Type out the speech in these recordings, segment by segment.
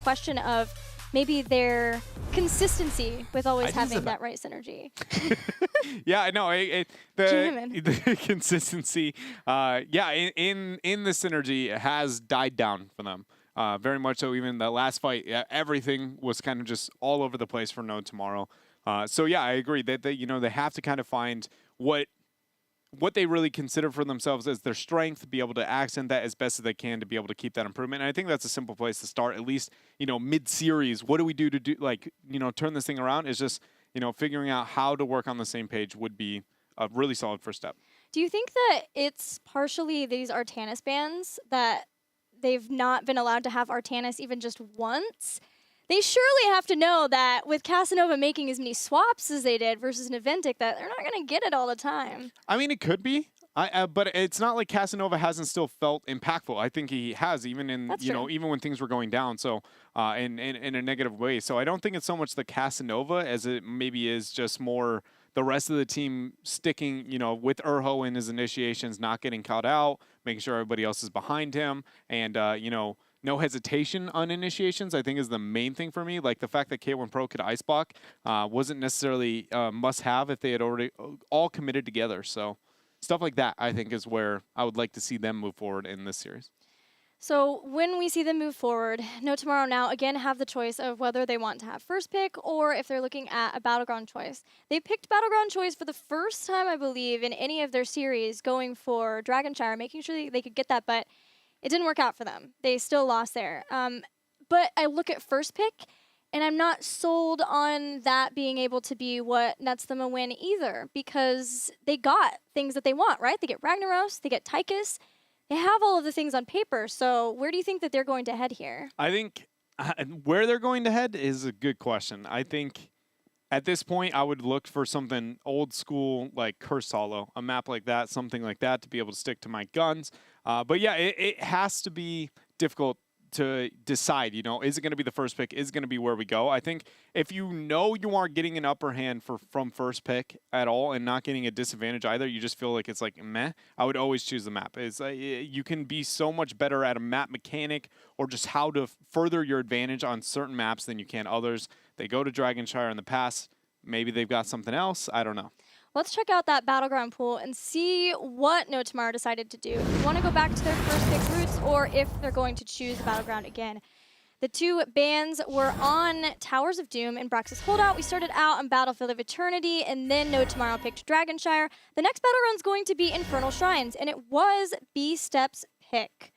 question of maybe their consistency with always having that right synergy. Yeah, I know. Jamming. The consistency, yeah, in the synergy has died down for them. Very much so. Even the last fight, everything was kind of just all over the place for No Tomorrow. So yeah, I agree that they have to kind of find what they really consider for themselves as their strength, be able to accent that as best as they can to be able to keep that improvement. And I think that's a simple place to start, at least, mid-series. What do we do to turn this thing around? Is just, figuring out how to work on the same page would be a really solid first step. Do you think that it's partially these Artanis bans that they've not been allowed to have Artanis even just once? They surely have to know that with Casanova making as many swaps as they did versus Naventic, that they're not going to get it all the time. I mean, it could be. But it's not like Casanova hasn't still felt impactful. I think he has, even in even when things were going down. So in a negative way. So I don't think it's so much the Casanova as it maybe is just more the rest of the team sticking, with Urho in his initiations, not getting caught out, making sure everybody else is behind him, and no hesitation on initiations, I think, is the main thing for me. Like the fact that K1 Pro could ice block wasn't necessarily must-have if they had already all committed together. So stuff like that, I think, is where I would like to see them move forward in this series. So when we see them move forward, No Tomorrow now again have the choice of whether they want to have first pick or if they're looking at a Battleground choice. They picked Battleground choice for the first time, I believe, in any of their series, going for Dragonshire, making sure they could get that, but it didn't work out for them. They still lost there. But I look at first pick, and I'm not sold on that being able to be what nets them a win either, because they got things that they want, right? They get Ragnaros, they get Tychus. They have all of the things on paper, so where do you think that they're going to head here? I think where they're going to head is a good question. I think at this point, I would look for something old school like Curse Hollow, a map like that, something like that to be able to stick to my guns. But yeah, it has to be difficult to decide, is it going to be the first pick? Is it going to be where we go? I think if you aren't getting an upper hand from first pick at all and not getting a disadvantage either, you just feel like it's like meh, I would always choose the map. You can be so much better at a map mechanic or just how to further your advantage on certain maps than you can others. They go to Dragonshire in the past. Maybe they've got something else. I don't know. Let's check out that Battleground pool and see what No Tomorrow decided to do. If you want to go back to their first pick roots or if they're going to choose the Battleground again. The two bans were on Towers of Doom and Braxis Holdout. We started out on Battlefield of Eternity, and then No Tomorrow picked Dragonshire. The next Battleground's going to be Infernal Shrines, and it was B-Step's pick.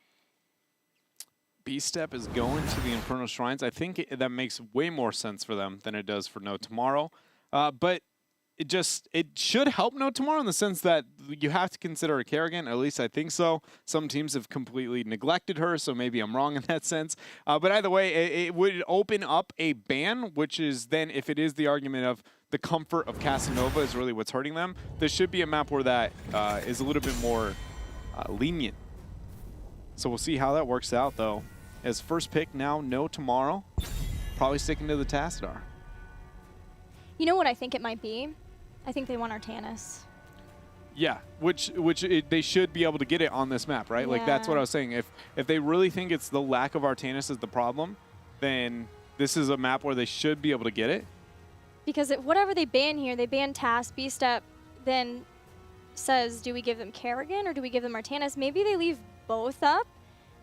B-Step is going to the Infernal Shrines. I think that makes way more sense for them than it does for No Tomorrow. But it should help No Tomorrow in the sense that you have to consider a Kerrigan. At least I think so. Some teams have completely neglected her, so maybe I'm wrong in that sense. But either way, it would open up a ban, which is then, if it is the argument of the comfort of Casanova is really what's hurting them, there should be a map where that is a little bit more lenient. So we'll see how that works out, though. As first pick now, No Tomorrow. Probably sticking to the Tassadar. You know what I think it might be? I think they want Artanis. Yeah, which they should be able to get it on this map, right? Yeah. Like, that's what I was saying. If they really think it's the lack of Artanis is the problem, then this is a map where they should be able to get it. Because whatever they ban here, they ban TAS, B-Step, then says, do we give them Kerrigan or do we give them Artanis? Maybe they leave both up,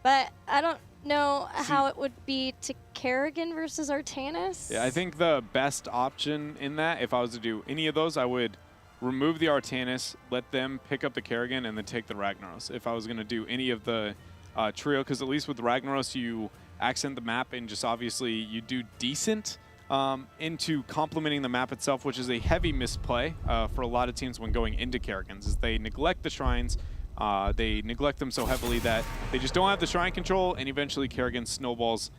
but I don't know how it would be to Kerrigan versus Artanis. Yeah, I think the best option in that, if I was to do any of those, I would remove the Artanis, let them pick up the Kerrigan, and then take the Ragnaros. If I was going to do any of the trio, because at least with Ragnaros, you accent the map and just obviously you do decent into complementing the map itself, which is a heavy misplay for a lot of teams when going into Kerrigans, is they neglect the shrines. They neglect them so heavily that they just don't have the shrine control, and eventually Kerrigan snowballs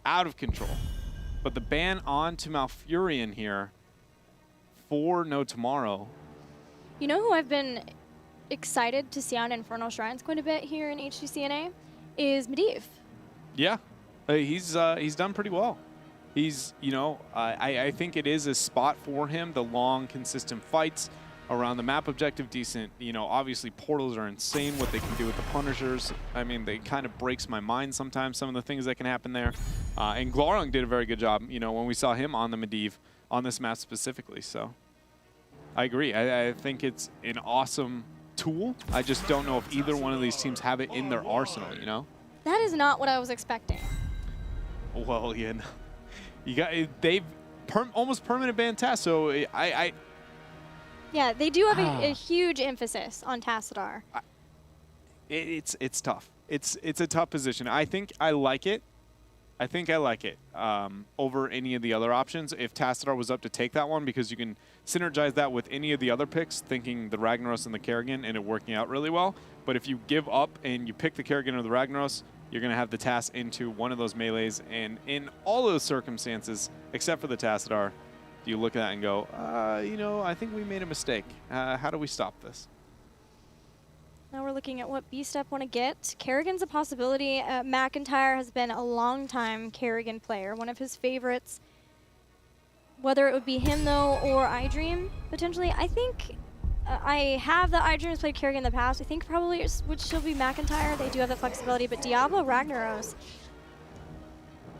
out of control. But the ban on to Malfurion here for No Tomorrow. You know who I've been excited to see on Infernal Shrines quite a bit here in HGCNA is Medivh. Yeah, he's done pretty well. He's, I think it is a spot for him, the long, consistent fights. around the map objective decent. You know, obviously portals are insane what they can do with the Punishers. I mean, they kind of breaks my mind sometimes, some of the things that can happen there. And Glorung did a very good job, you know, when we saw him on the Medivh on this map specifically. So I agree. I think it's an awesome tool. I just don't know if either one of these teams have it in their arsenal, you know? That is not what I was expecting. Well, you know, they've almost permanent ban Tass, so Yeah, they do have a huge emphasis on Tassadar. It's tough. It's a tough position. I think I like it. I think I like it over any of the other options if Tassadar was up to take that one, because you can synergize that with any of the other picks, thinking the Ragnaros and the Kerrigan, and it working out really well. But if you give up and you pick the Kerrigan or the Ragnaros, you're going to have the Tass into one of those melees. And in all those circumstances, except for the Tassadar, you look at that and go, you know, I think we made a mistake. How do we stop this? Now we're looking at what B-Step want to get. Kerrigan's a possibility. McIntyre has been a long-time Kerrigan player, one of his favorites. Whether it would be him, though, or iDream, potentially. I think I have the iDream has played Kerrigan in the past. I think probably it would still be McIntyre. They do have that flexibility, but Diablo, Ragnaros,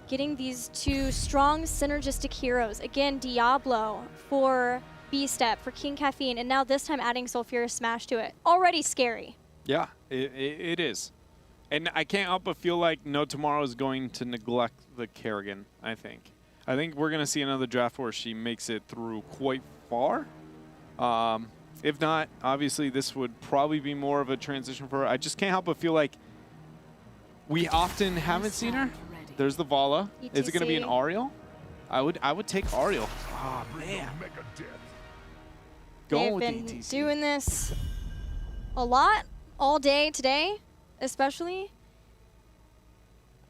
getting these two strong synergistic heroes. Again, Diablo for B-Step, for King Caffeine, and now this time adding Sulfurous Smash to it. Already scary. Yeah, it is. And I can't help but feel like No Tomorrow is going to neglect the Kerrigan, I think. I think we're going to see another draft where she makes it through quite far. If not, obviously this would probably be more of a transition for her. I just can't help but feel like we often haven't seen her. There's the Vala. Is it going to be an Ariel? I would take Ariel. Oh, man. They've been doing this a lot, all day today, especially.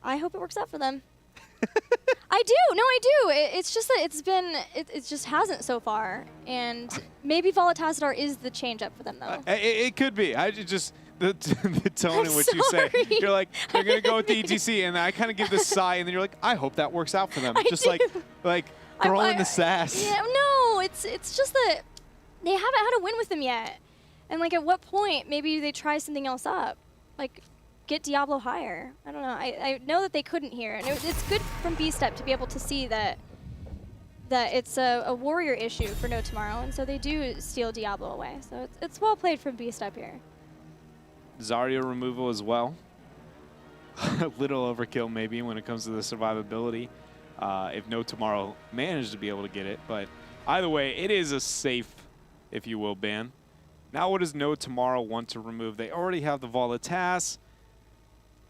I hope it works out for them. I do. No, I do. It's just that it just hasn't so far. And maybe Volatassadar is the change up for them, though. It could be. I just, the tone in which you say, you're like, they're going to go with the ETC. And I kind of give this sigh. And then you're like, I hope that works out for them. Just like throwing the sass. Yeah, no, it's just that they haven't had a win with them yet. And like, at what point maybe they try something else up? Like, get Diablo higher. I don't know. I know that they couldn't here. And it's good from B-Step to be able to see that it's a warrior issue for No Tomorrow. And so they do steal Diablo away. So it's well played from B-Step here. Zarya removal as well. A little overkill maybe when it comes to the survivability. If No Tomorrow managed to be able to get it. But either way, it is a safe, if you will, ban. Now what does No Tomorrow want to remove? They already have the Volatas.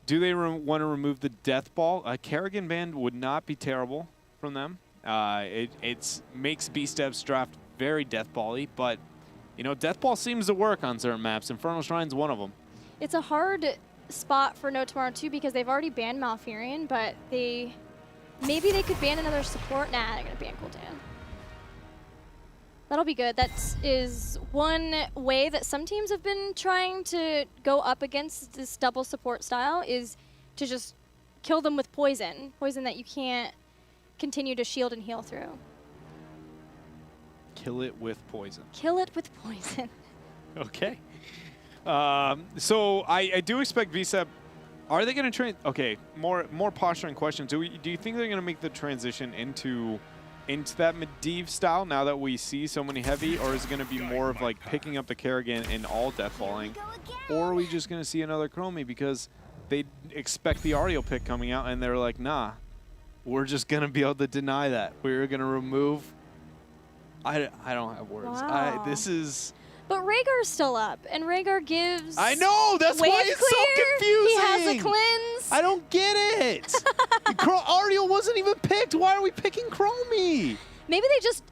Do they want to remove the Death Ball? A Kerrigan ban would not be terrible from them. It makes B-Step's draft very Death Ball-y, but you know, Death Ball seems to work on certain maps. Infernal Shrines one of them. It's a hard spot for No Tomorrow too, because they've already banned Malfurion, but maybe they could ban another support. Nah, they're gonna ban Gul'dan. That'll be good. That is one way that some teams have been trying to go up against this double support style, is to just kill them with poison. Poison that you can't continue to shield and heal through. Kill it with poison. Kill it with poison. Okay. So I do expect VSEP. Are they going to train? Okay, more posturing questions. Do you think they're going to make the transition into that Medivh style now that we see so many heavy, or is it going to be more of like picking up the Kerrigan and all deathballing, or are we just going to see another Chromie because they expect the Ariel pick coming out and they're like, nah, we're just going to be able to deny that. We're going to remove. I don't have words. Wow. This is. But Rhaegar's still up, and Rhaegar gives. I know, that's why it's clear. so confusing. He has a cleanse. I don't get it. Ariel wasn't even picked. Why are we picking Chromie? Maybe they just.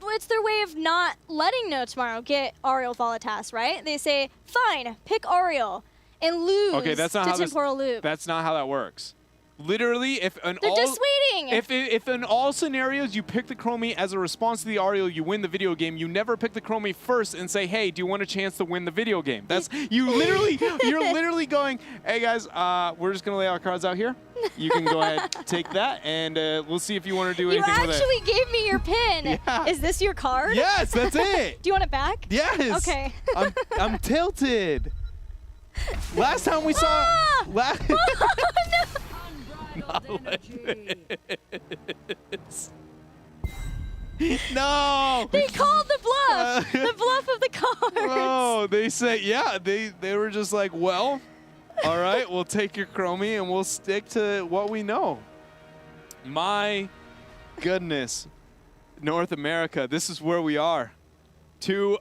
It's their way of not letting No Tomorrow get Ariel Volatas, right? They say, fine, pick Ariel and lose Okay, that's not to how Temporal Loop. That's not how that works. Literally, if They're dissuading. If in all scenarios you pick the Chromie as a response to the Ariel, you win the video game. You never pick the Chromie first and say, "Hey, do you want a chance to win the video game?" That's you're literally going, "Hey guys, we're just gonna lay our cards out here. You can go ahead, take that, and we'll see if you want to do anything with it." You actually gave me your pin. Yeah. Is this your card? Yes, that's it. Do you want it back? Yes. Okay. I'm tilted. Last time we saw. Not like this. No. They called the bluff. The bluff of the cards. Oh, they say, yeah. They were just like, well, all right, we'll take your Chromie and we'll stick to what we know. My goodness, North America, this is where we are. To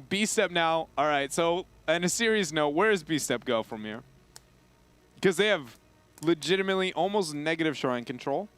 B-Step now. All right, so on a serious note, where does B-Step go from here? Because they have legitimately almost negative shrine control.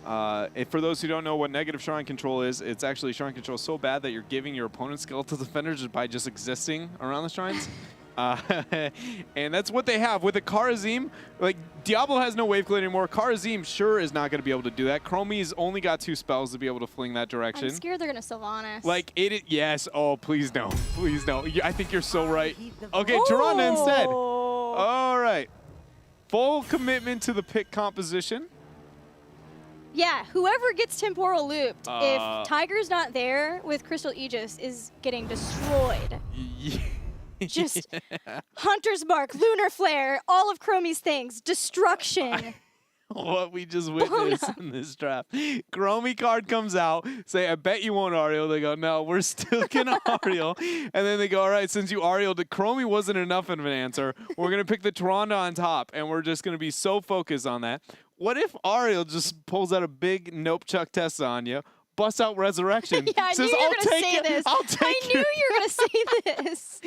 For those who don't know what negative shrine control is, it's actually shrine control so bad that you're giving your opponent's skeletal defenders by just existing around the shrines. And that's what they have. With the Kharazim, like, Diablo has no wave clear anymore. Kharazim sure is not going to be able to do that. Chromie's only got 2 spells to be able to fling that direction. I'm scared they're going to Sylvanas. Like, yes. Oh, please no. Please no. I think you're so right. Okay, Tyrande instead. All right. Full commitment to the pick composition. Yeah, whoever gets temporal looped, if Tiger's not there with Crystal Aegis, is getting destroyed. Just Hunter's Mark, Lunar Flare, all of Chromie's things, destruction. What we just witnessed in this draft. Chromie card comes out, say, I bet you won't Ariel. They go, no, we're still going to Ariel. And then they go, all right, since you Arieled, the Chromie wasn't enough of an answer. We're going to pick the Tyrande on top, and we're just going to be so focused on that. What if Ariel just pulls out a big nope chuck test on you, busts out Resurrection, yeah, I says, knew you were I'll gonna take say it. this. I'll take I knew you were going to say this.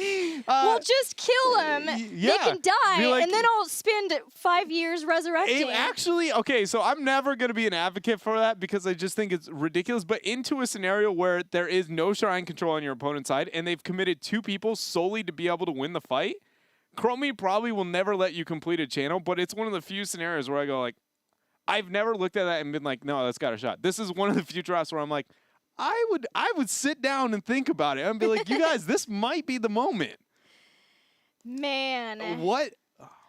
We'll just kill him. Yeah, they can die, like, and then I'll spend 5 years resurrecting. Actually, okay, so I'm never going to be an advocate for that because I just think it's ridiculous. But into a scenario where there is no shrine control on your opponent's side and they've committed 2 people solely to be able to win the fight, Chromie probably will never let you complete a channel, but it's one of the few scenarios where I go like, I've never looked at that and been like, no, that's got a shot. This is one of the few drafts where I'm like, I would sit down and think about it and be like, you guys, this might be the moment. Man. What?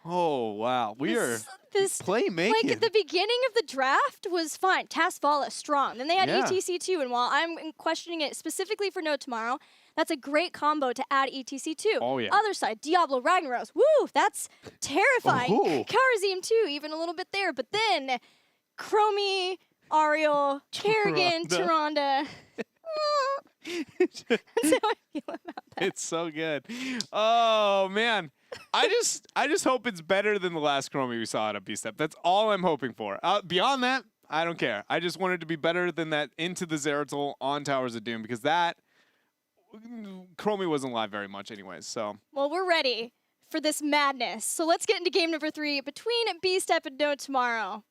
Oh, wow. This playmaking. Like, at the beginning of the draft was fine. Tasvala, strong. Then they had ETC too, and while I'm questioning it specifically for No Tomorrow, that's a great combo to add ETC too. Oh, yeah. Other side, Diablo, Ragnaros. Woo, that's terrifying. Kharazim too, even a little bit there. But then, Chromie, Ariel, Kerrigan, Tyrande. That's how I feel about that. It's so good. Oh, man. I just hope it's better than the last Chromie we saw at a B-Step. That's all I'm hoping for. Beyond that, I don't care. I just want it to be better than that Into the Zeratul on Towers of Doom because that Chromie wasn't live very much anyways. So. Well, we're ready for this madness. So let's get into game number 3 between B-Step and No Tomorrow.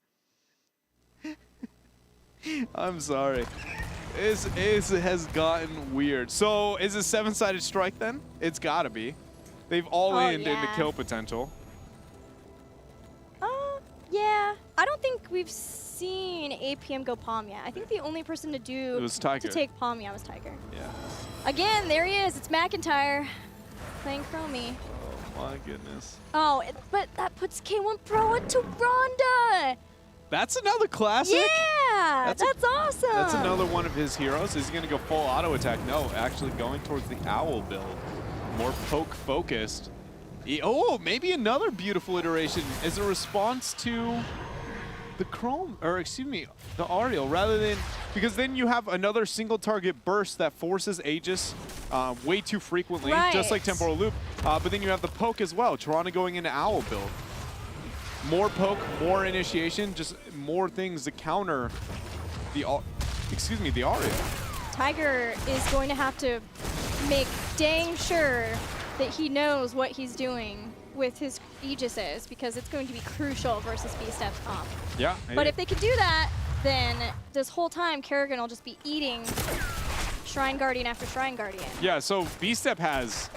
I'm sorry. It has gotten weird. So is it 7-sided strike then? It's gotta be. They've all into kill potential. Yeah. I don't think we've seen APM go Palm yet. I think the only person to take Palm was Tiger. Yeah. Again, there he is. It's McIntyre playing Chromie. Oh my goodness. Oh, but that puts K1 Pro into Tyrande. That's another classic. Yeah, that's awesome. That's another one of his heroes. Is he going to go full auto attack? No, actually going towards the Owl build. More poke focused. Maybe another beautiful iteration as a response to the the Ariel, rather than, because then you have another single target burst that forces Aegis way too frequently, just like Temporal Loop. But then you have the poke as well. Tyrande going into Owl build. More poke, more initiation, just more things to counter the Ariel. Tiger is going to have to make dang sure that he knows what he's doing with his Aegises because it's going to be crucial versus B-Step's comp. Yeah. But if they can do that, then this whole time Kerrigan will just be eating Shrine Guardian after Shrine Guardian. Yeah, so B-Step has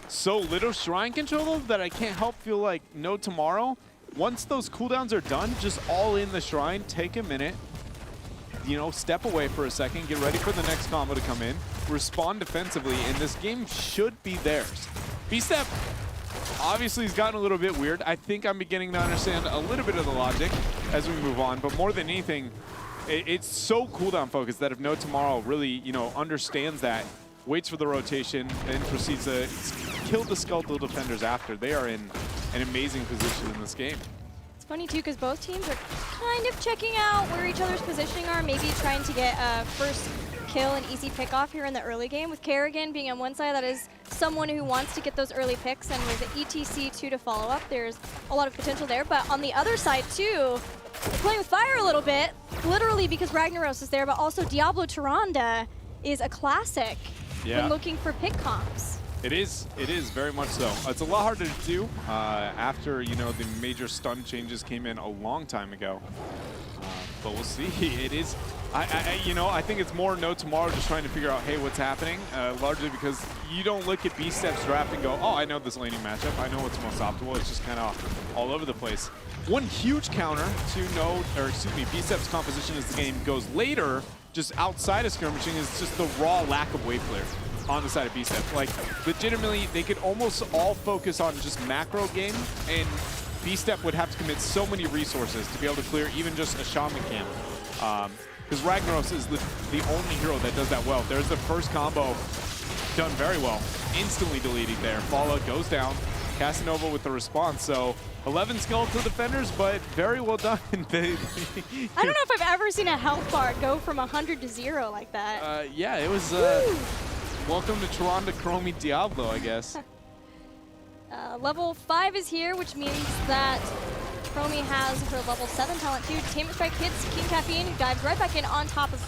so little Shrine control that I can't help feel like No Tomorrow once those cooldowns are done, just all in the shrine, take a minute, you know, step away for a second, get ready for the next combo to come in, respond defensively, and this game should be theirs. B-Step obviously has gotten a little bit weird. I think I'm beginning to understand a little bit of the logic as we move on, but more than anything, it's so cooldown focused that if No Tomorrow really, you know, understands that, waits for the rotation, and proceeds to kill the skeletal defenders after, they are in an amazing position in this game. It's funny too, because both teams are kind of checking out where each other's positioning are, maybe trying to get a first kill and easy pick off here in the early game, with Kerrigan being on one side that is someone who wants to get those early picks, and with ETC2 to follow up, there's a lot of potential there. But on the other side too, playing with fire a little bit, literally because Ragnaros is there, but also Diablo Tyrande is a classic when looking for pick comps. It is very much so. It's a lot harder to do after, you know, the major stun changes came in a long time ago. But we'll see. It is, you know, I think it's more No Tomorrow just trying to figure out, hey, what's happening? Largely because you don't look at B-Step's draft and go, oh, I know this laning matchup. I know what's most optimal. It's just kind of all over the place. One huge counter to B-Step's composition as the game goes later, just outside of skirmishing, is just the raw lack of wave clear on the side of B-Step. Like, legitimately, they could almost all focus on just macro game, and B-Step would have to commit so many resources to be able to clear even just a shaman camp. Because Ragnaros is the only hero that does that well. There's the first combo done very well. Instantly deleting there. Fallout goes down. Casanova with the response. So 11 skeletal defenders, but very well done. I don't know if I've ever seen a health bar go from 100 to 0 like that. Yeah, it was welcome to Tyrande Chromie Diablo, I guess. Level 5 is here, which means that Chromie has her level 7 talent too. Tainment Strike hits King Caffeine, who dives right back in on top of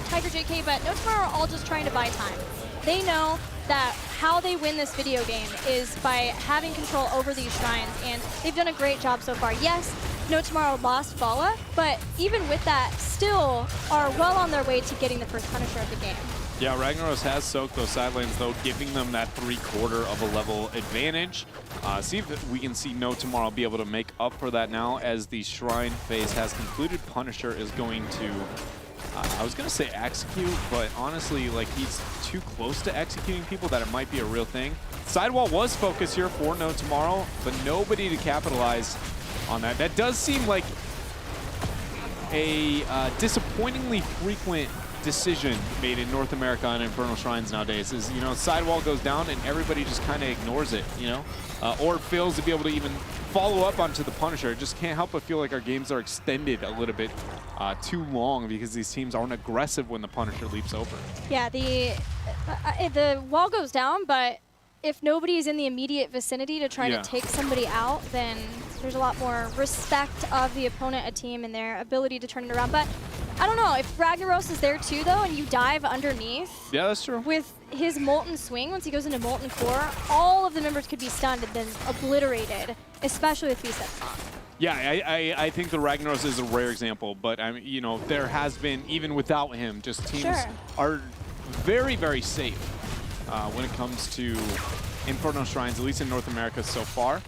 Tiger JK, but No Tomorrow are all just trying to buy time. They know that how they win this video game is by having control over these shrines, and they've done a great job so far. Yes, No Tomorrow lost Fala, but even with that, still are well on their way to getting the first Punisher of the game. Yeah, Ragnaros has soaked those side lanes, though, giving them that 3/4 of a level advantage. See if we can see No Tomorrow be able to make up for that now as the Shrine phase has concluded. Punisher is going to, I was going to say execute, but honestly, like, he's too close to executing people that it might be a real thing. Sidewall was focused here for No Tomorrow, but nobody to capitalize on that. That does seem like a disappointingly frequent decision made in North America on Infernal Shrines nowadays. Is, you know, sidewall goes down and everybody just kind of ignores it, you know, or fails to be able to even follow up onto the Punisher. It just can't help but feel like our games are extended a little bit too long because these teams aren't aggressive when the Punisher leaps over. Yeah, the wall goes down, but if nobody is in the immediate vicinity to try to take somebody out, then there's a lot more respect of the opponent, a team, and their ability to turn it around. But I don't know, if Ragnaros is there too, though, and you dive underneath. Yeah, that's true. With his Molten Swing, once he goes into Molten Core, all of the members could be stunned and then obliterated, especially with B-Step on. Yeah, I think the Ragnaros is a rare example, but you know, there has been, even without him, just teams are very, very safe when it comes to Infernal Shrines, at least in North America so far.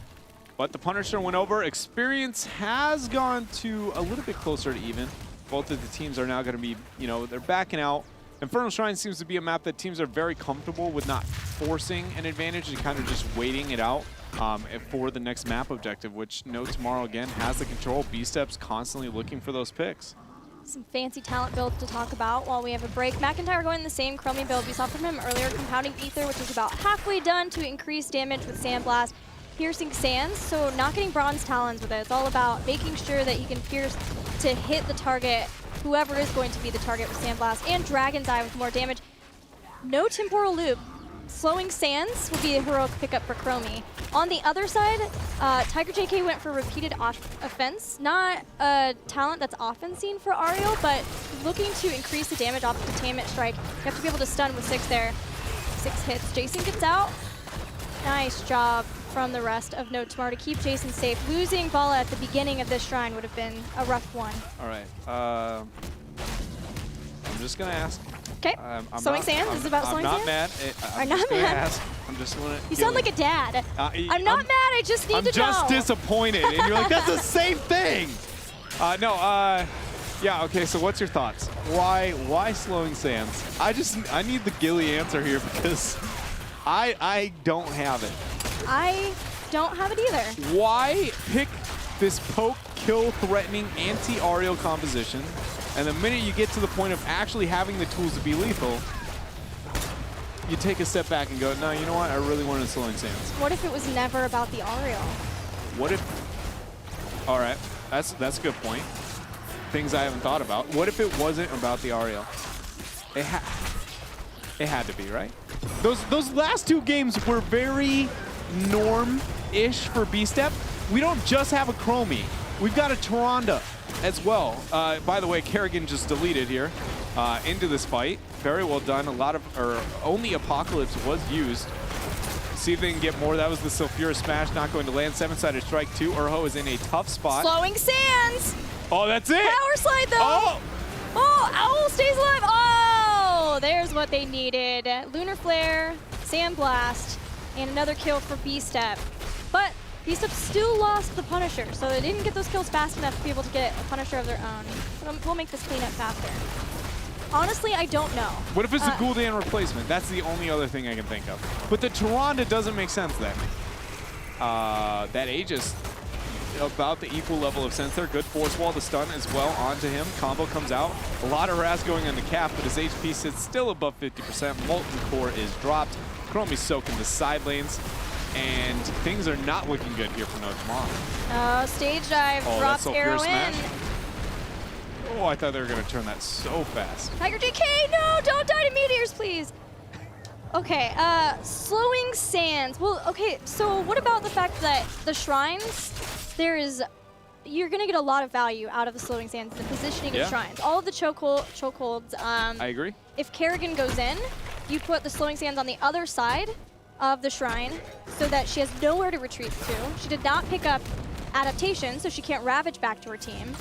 But the Punisher went over. Experience has gone to a little bit closer to even. Both of the teams are now going to be, you know, they're backing out. Infernal Shrine seems to be a map that teams are very comfortable with not forcing an advantage and kind of just waiting it out for the next map objective, which No Tomorrow, again, has the control. B-Step's constantly looking for those picks. Some fancy talent builds to talk about while we have a break. McIntyre going the same Chromie build we saw from him earlier, Compounding Ether, which is about halfway done to increase damage with Sandblast. Piercing Sands, so not getting Bronze Talons with it. It's all about making sure that he can pierce to hit the target, whoever is going to be the target with Sandblast, and Dragon's Eye with more damage. No Temporal Loop. Slowing Sands will be a heroic pickup for Chromie. On the other side, Tiger JK went for Repeated Offense. Not a talent that's often seen for Ariel, but looking to increase the damage off of Containment Strike. You have to be able to stun with 6 there. 6 hits. Jason gets out. Nice job from the rest of No Tomorrow to keep Jason safe. Losing Bala at the beginning of this shrine would have been a rough one. All right. I'm just going to ask. Okay. Slowing Sands is about slowing Sands. I'm not mad. I'm just gonna. You sound like a dad. I'm not mad. I just need to know. I'm just disappointed, and you're like, that's the same thing. Yeah. Okay. So what's your thoughts? Why slowing Sands? I need the Gilly answer here because I don't have it. I don't have it either. Why pick this poke, kill, threatening anti-aerial composition, and the minute you get to the point of actually having the tools to be lethal, you take a step back and go, no, you know what? I really wanted slowing Sands. What if it was never about the aerial? What if? All right, that's a good point. Things I haven't thought about. What if it wasn't about the aerial? It had to be, right? Those last two games were very norm-ish for B-Step. We don't just have a Chromie. We've got a Tyrande as well. By the way, Kerrigan just deleted here into this fight. Very well done. Only Apocalypse was used. See if they can get more. That was the Sulfura Smash, not going to land. 7-sided strike 2. Urho is in a tough spot. Slowing Sands! Oh, that's it! Power slide, though! Oh! Oh, Owl stays alive! Oh! There's what they needed. Lunar Flare, Sand Blast, and another kill for B-Step. But B-Step still lost the Punisher, so they didn't get those kills fast enough to be able to get a Punisher of their own. We'll make this cleanup faster. Honestly, I don't know. What if it's a Gul'dan replacement? That's the only other thing I can think of. But the Tyrande doesn't make sense then. That Aegis, about the equal level of sense there. Good force wall to stun as well onto him. Combo comes out. A lot of harass going on the cap, but his HP sits still above 50%. Molten Core is dropped. Chromie's soaking the side lanes. And things are not looking good here for No Tomorrow. Stage dive, drops arrow in. Oh, I thought they were going to turn that so fast. Tiger JK, no, don't die to meteors, please. Okay, slowing Sands. Well, okay, so what about the fact that the shrines, you're going to get a lot of value out of the slowing Sands, the positioning of shrines. All of the chokeholds. I agree. If Kerrigan goes in, you put the slowing Sands on the other side of the shrine so that she has nowhere to retreat to. She did not pick up adaptation, so she can't ravage back to her team.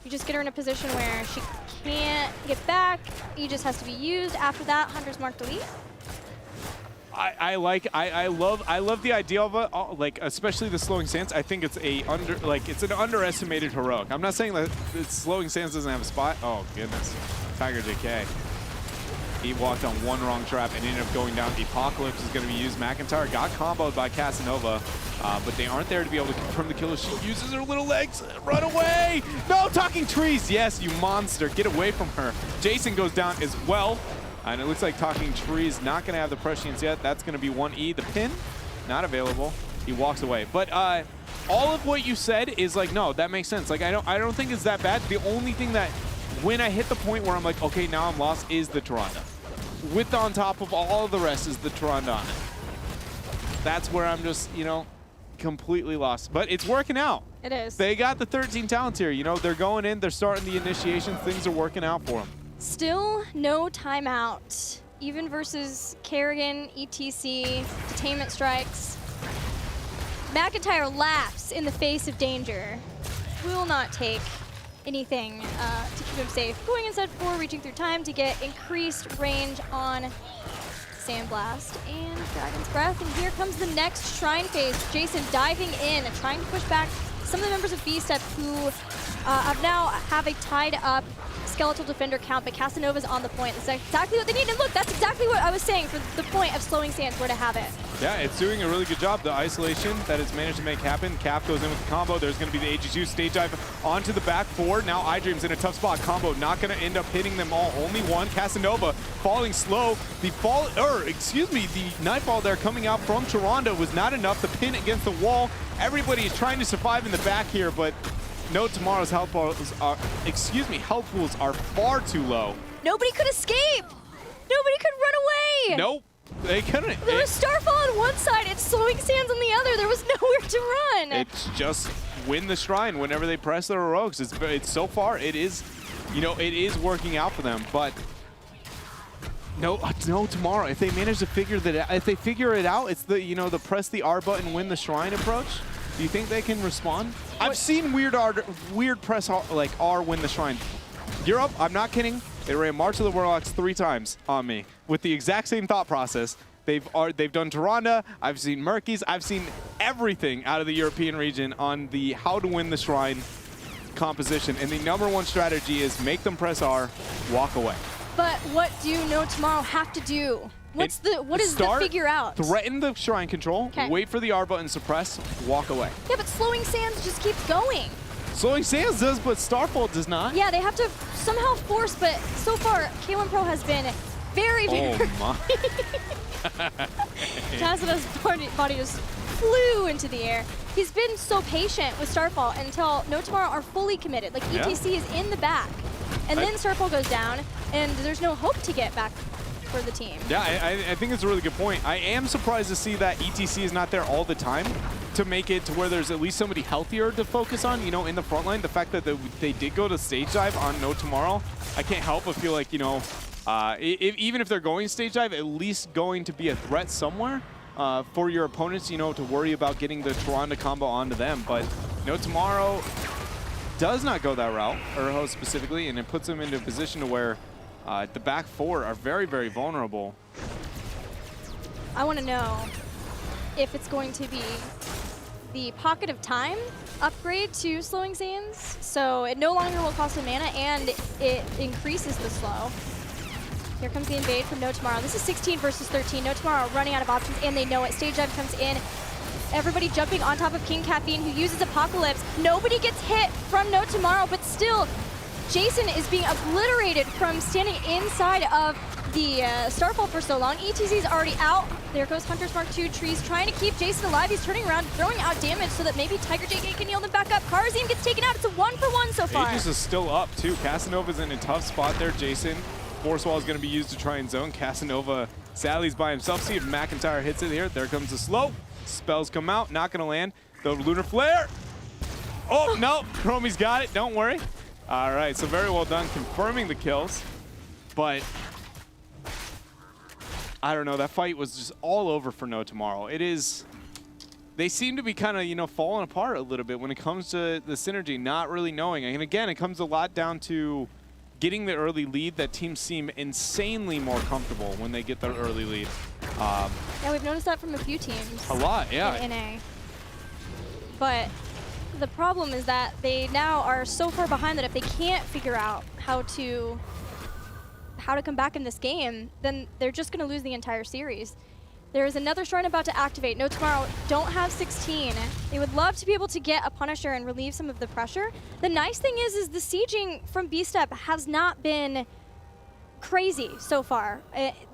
You just get her in a position where she can't get back. Aegis has to be used. After that, Hunter's Mark delete. I love the idea of it, like especially the slowing Sands. I think it's it's an underestimated heroic. I'm not saying that slowing Sands doesn't have a spot. Oh goodness, Tiger JK. He walked on one wrong trap and ended up going down. The Apocalypse is going to be used. McIntyre got comboed by Casanova, but they aren't there to be able to confirm the kill. She uses her little legs. Run away! No, talking trees! Yes, you monster. Get away from her. Jason goes down as well. And it looks like talking trees not going to have the prescience yet. That's going to be 1E. The pin, not available. He walks away. But all of what you said is like, no, that makes sense. Like, I don't think it's that bad. The only thing that, when I hit the point where I'm like, okay, now I'm lost, is the Tyrande. With on top of all of the rest is the Tyrande on it. That's where I'm just, completely lost. But it's working out. It is. They got the 13 talents here. They're going in, they're starting the initiations. Things are working out for them. Still no timeout. Even versus Kerrigan, ETC, Detainment Strikes. McIntyre laughs in the face of danger. Will not take anything to keep him safe. Going instead for reaching through time to get increased range on Sandblast and Dragon's Breath. And here comes the next Shrine phase. Jason diving in, trying to push back some of the members of B-Step who now have a tied up skeletal defender count, but Casanova's on the point. That's exactly what they need. And look, that's exactly what I was saying for the point of slowing Sands, where to have it. Yeah, it's doing a really good job. The isolation that it's managed to make happen. Cap goes in with the combo. There's going to be the HGC stage dive onto the back four. Now iDream's in a tough spot. Combo not going to end up hitting them all. Only one. Casanova falling slow. The Nightfall there coming out from Tyrande was not enough. The pin against the wall. Everybody is trying to survive in the back here, but No Tomorrow's health pools are far too low. Nobody could escape. Nobody could run away. Nope. They couldn't. There was Starfall on one side, it's slowing Sands on the other. There was nowhere to run. It's just win the Shrine whenever they press their heroics. It's so far, it is working out for them. But no Tomorrow. If they manage to figure it out, it's the press the R button, win the Shrine approach. Do you think they can respond? I've seen weird press like R win the Shrine. You're up. I'm not kidding. They ran March of the Warlocks 3 times on me with the exact same thought process. They've done Tyrande, I've seen Murkies, I've seen everything out of the European region on the how to win the Shrine composition. And the #1 strategy is make them press R, walk away. But what do No Tomorrow have to do? What is the figure out? Threaten the Shrine control, wait for the R button, suppress, walk away. Yeah, but Slowing Sands just keeps going. Slowing Sands does, but Starfall does not. Yeah, they have to somehow force, but so far, K1 Pro has been very, very... Oh my. Tacitus' body just flew into the air. He's been so patient with Starfall until No Tomorrow are fully committed. Like, ETC is in the back. And then Starfall goes down, and there's no hope to get back for the team. Yeah, I think it's a really good point. I am surprised to see that ETC is not there all the time to make it to where there's at least somebody healthier to focus on, you know, in the front line. The fact that they did go to stage dive on No Tomorrow, I can't help but feel like, you know, even if they're going stage dive, at least going to be a threat somewhere for your opponents, you know, to worry about getting the Tyrande combo onto them. But No Tomorrow does not go that route, Urho specifically, and it puts them into a position to where the back 4 are very, very vulnerable. I want to know if it's going to be the Pocket of Time upgrade to Slowing Sands, so it no longer will cost a mana and it increases the slow. Here comes the invade from No Tomorrow. This is 16 versus 13. No Tomorrow running out of options, and they know it. Stage dive comes in. Everybody jumping on top of King Caffeine, who uses Apocalypse. Nobody gets hit from No Tomorrow, but still, Jason is being obliterated from standing inside of the Starfall for so long. ETC's already out. There goes Hunter's Mark II. Trees trying to keep Jason alive. He's turning around, throwing out damage so that maybe Tiger JK can heal them back up. Karazim gets taken out. It's a 1-for-1 so far. Aegis is still up, too. Casanova's in a tough spot there. Jason, Force Wall is going to be used to try and zone. Casanova, Sally's by himself. See if McIntyre hits it here. There comes the slow. Spells come out. Not going to land. The Lunar Flare. Oh, no. Chromie's got it. Don't worry. All right, so very well done confirming the kills. But I don't know. That fight was just all over for No Tomorrow. It is... They seem to be kind of, you know, falling apart a little bit when it comes to the synergy, not really knowing. And again, it comes a lot down to getting the early lead. That teams seem insanely more comfortable when they get the early lead. Yeah, we've noticed that from a few teams. A lot, yeah. In NA. But the problem is that they now are so far behind that if they can't figure out how to come back in this game, then they're just going to lose the entire series. There is another Shrine about to activate. No Tomorrow don't have 16. They would love to be able to get a Punisher and relieve some of the pressure. The nice thing is the sieging from B-Step has not been crazy so far.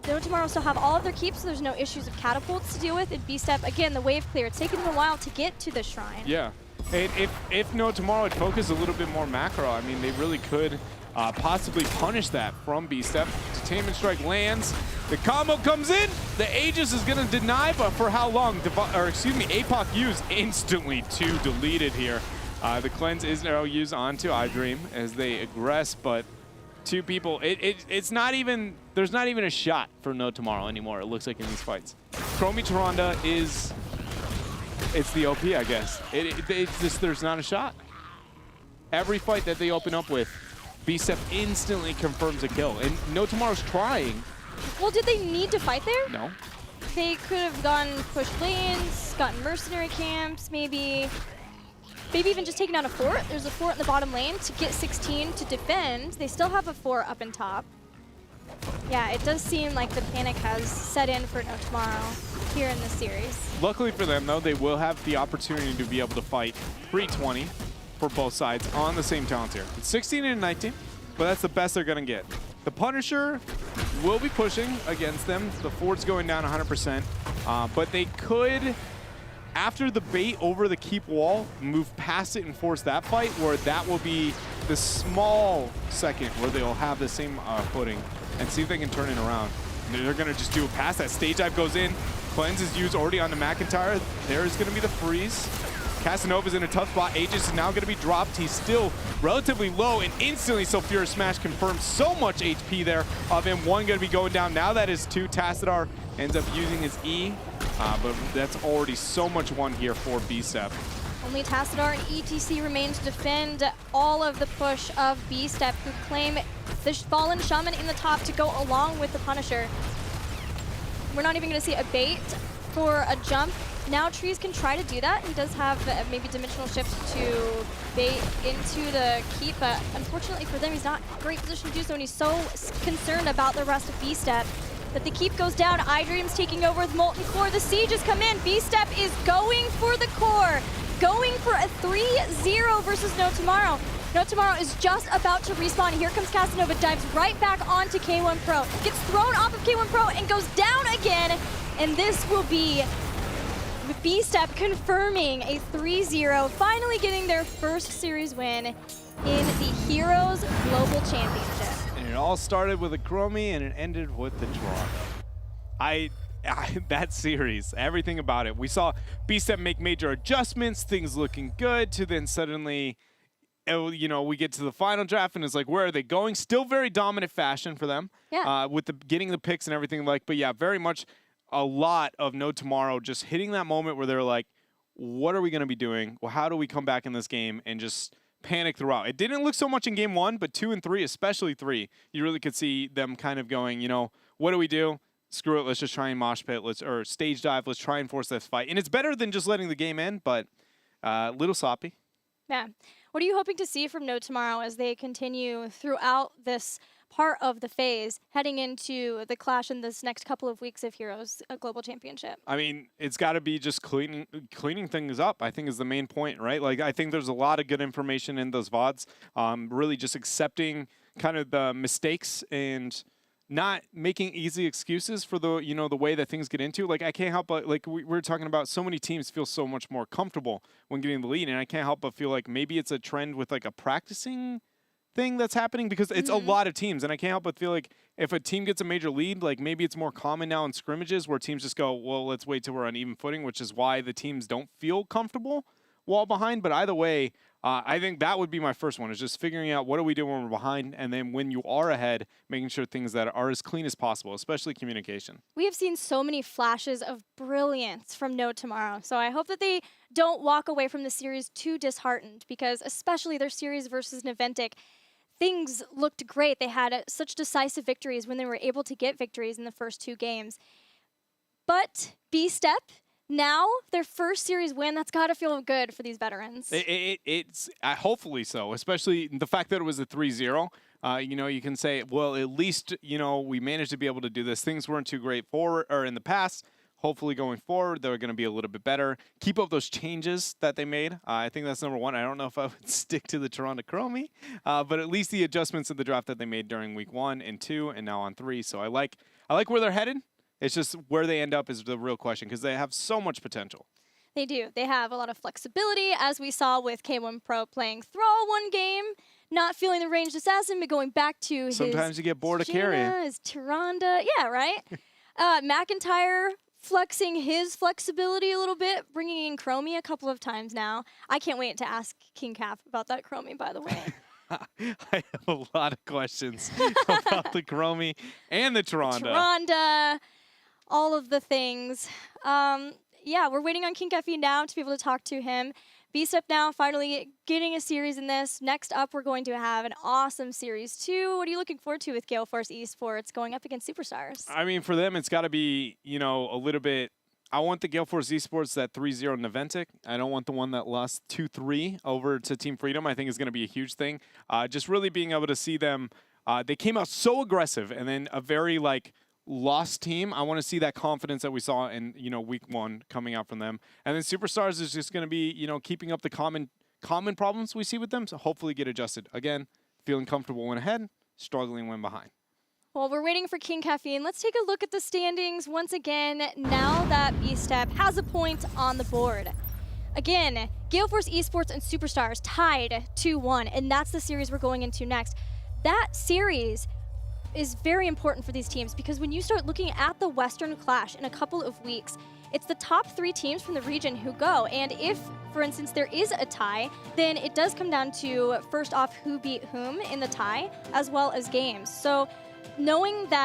No Tomorrow still have all of their keeps, so there's no issues of catapults to deal with. And B-Step, again, the wave clear. It's taken them a while to get to the Shrine. Yeah. And if No Tomorrow had focused a little bit more macro, I mean, they really could possibly punish that from B-Step. Detainment Strike lands. The combo comes in. The Aegis is going to deny, but for how long? APOC used instantly to deleted here. The cleanse is now used onto iDream as they aggress, but two people. It's not even. There's not even a shot for No Tomorrow anymore. It looks like in these fights. Chromie Tyrande is. It's the OP, I guess. It's just there's not a shot. Every fight that they open up with, B-Step instantly confirms a kill, and No Tomorrow's trying. Well, did they need to fight there? No. They could have gone push lanes, gotten mercenary camps, maybe even just taken down a fort. There's a fort in the bottom lane to get 16 to defend. They still have a fort up in top. Yeah, it does seem like the panic has set in for No Tomorrow here in this series. Luckily for them, though, they will have the opportunity to be able to fight 320 for both sides on the same talent tier. It's 16 and 19, but that's the best they're going to get. The Punisher will be pushing against them. The fort's going down 100%, but they could, after the bait over the keep wall, move past it and force that fight, where that will be the small second where they'll have the same footing and see if they can turn it around. They're going to just do it past that. Stage dive goes in. Cleanse is used already onto McIntyre. There's going to be the freeze. Casanova's in a tough spot. Aegis is now going to be dropped. He's still relatively low, and instantly Sulfura Smash confirms so much HP there of him. One going to be going down. Now that is two. Tassadar ends up using his E, but that's already so much one here for B-Step. Only Tassadar and ETC remain to defend all of the push of B-Step, who claim the Fallen Shaman in the top to go along with the Punisher. We're not even going to see a bait for a jump. Now Trees can try to do that. He does have maybe Dimensional Shift to bait into the keep, but unfortunately for them, he's not in a great position to do so, and he's so concerned about the rest of B-Step that the keep goes down. iDream's taking over with Molten Core. The Siege has come in. B-Step is going for the core, going for a 3-0 versus No Tomorrow. No Tomorrow is just about to respawn. Here comes Casanova, dives right back onto K1 Pro, gets thrown off of K1 Pro and goes down again. And this will be B-Step confirming a 3-0, finally getting their first series win in the Heroes Global Championship. And it all started with a Chromie and it ended with the Toronto. That series, everything about it. We saw B-Step make major adjustments, things looking good, to then suddenly, you know, we get to the final draft and it's like, where are they going? Still very dominant fashion for them. Yeah. With the getting the picks and everything, like, but yeah, very much a lot of No Tomorrow just hitting that moment where they're like, what are we going to be doing? Well, how do we come back in this game and just panic throughout? It didn't look so much in game 1, but 2 and 3, especially 3, you really could see them kind of going, you know, what do we do? Screw it, let's just try and mosh pit, or stage dive, let's try and force this fight. And it's better than just letting the game end, but a little sloppy. Yeah. What are you hoping to see from No Tomorrow as they continue throughout this part of the phase, heading into the clash in this next couple of weeks of Heroes Global Championship? I mean, it's got to be just cleaning things up, I think, is the main point, right? Like, I think there's a lot of good information in those VODs. Really just accepting kind of the mistakes and not making easy excuses for the, you know, the way that things get into. Like, I can't help but, like, we're talking about, so many teams feel so much more comfortable when getting the lead, and I can't help but feel like maybe it's a trend with, like, a practicing thing that's happening, because it's a lot of teams, and I can't help but feel like if a team gets a major lead, like, maybe it's more common now in scrimmages where teams just go, well, let's wait till we're on even footing, which is why the teams don't feel comfortable while behind. But either way, I think that would be my first one, is just figuring out what do we do when we're behind, and then when you are ahead, making sure things that are as clean as possible, especially communication. We have seen so many flashes of brilliance from No Tomorrow, so I hope that they don't walk away from the series too disheartened, because especially their series versus Naventic, things looked great. They had such decisive victories when they were able to get victories in the first 2 games. But B-Step, now their first series win, that's got to feel good for these veterans. It's hopefully so, especially the fact that it was a 3-0. You know, you can say, well, at least, you know, we managed to be able to do this. Things weren't too great forward or in the past. Hopefully going forward, they're going to be a little bit better. Keep up those changes that they made. I think that's number 1. I don't know if I would stick to the Toronto Chromie, but at least the adjustments in the draft that they made during week 1 and 2 and now on 3. So I like where they're headed. It's just where they end up is the real question, because they have so much potential. They do. They have a lot of flexibility, as we saw with K1 Pro playing Thrall one game, not feeling the ranged assassin, but going back to sometimes you get bored of carrying. His Tyrande. Yeah, right? McIntyre flexing his flexibility a little bit, bringing in Chromie a couple of times now. I can't wait to ask King Calf about that Chromie, by the way. I have a lot of questions about the Chromie and the Tyrande. Tyrande, all of the things. Yeah, we're waiting on King Caffeine now to be able to talk to him. B-Step now finally getting a series in this. Next up, we're going to have an awesome Series 2. What are you looking forward to with Gale Force Esports going up against Superstars? I mean, for them, it's got to be, you know, a little bit. I want the Gale Force Esports that 3-0 Naventic. I don't want the one that lost 2-3 over to Team Freedom. I think is going to be a huge thing. Just really being able to see them. They came out so aggressive, and then a very, like, lost team. I want to see that confidence that we saw in, you know, week 1 coming out from them. And then Superstars is just going to be, you know, keeping up the common problems we see with them. So hopefully get adjusted. Again, feeling comfortable when ahead, struggling when behind. Well, we're waiting for King Caffeine. Let's take a look at the standings once again now that B-Step has a point on the board. Again, Gale Force Esports and Superstars tied 2-1, and that's the series we're going into next. That series is very important for these teams, because when you start looking at the Western Clash in a couple of weeks, it's the top 3 teams from the region who go. And if, for instance, there is a tie, then it does come down to, first off, who beat whom in the tie, as well as games. So knowing that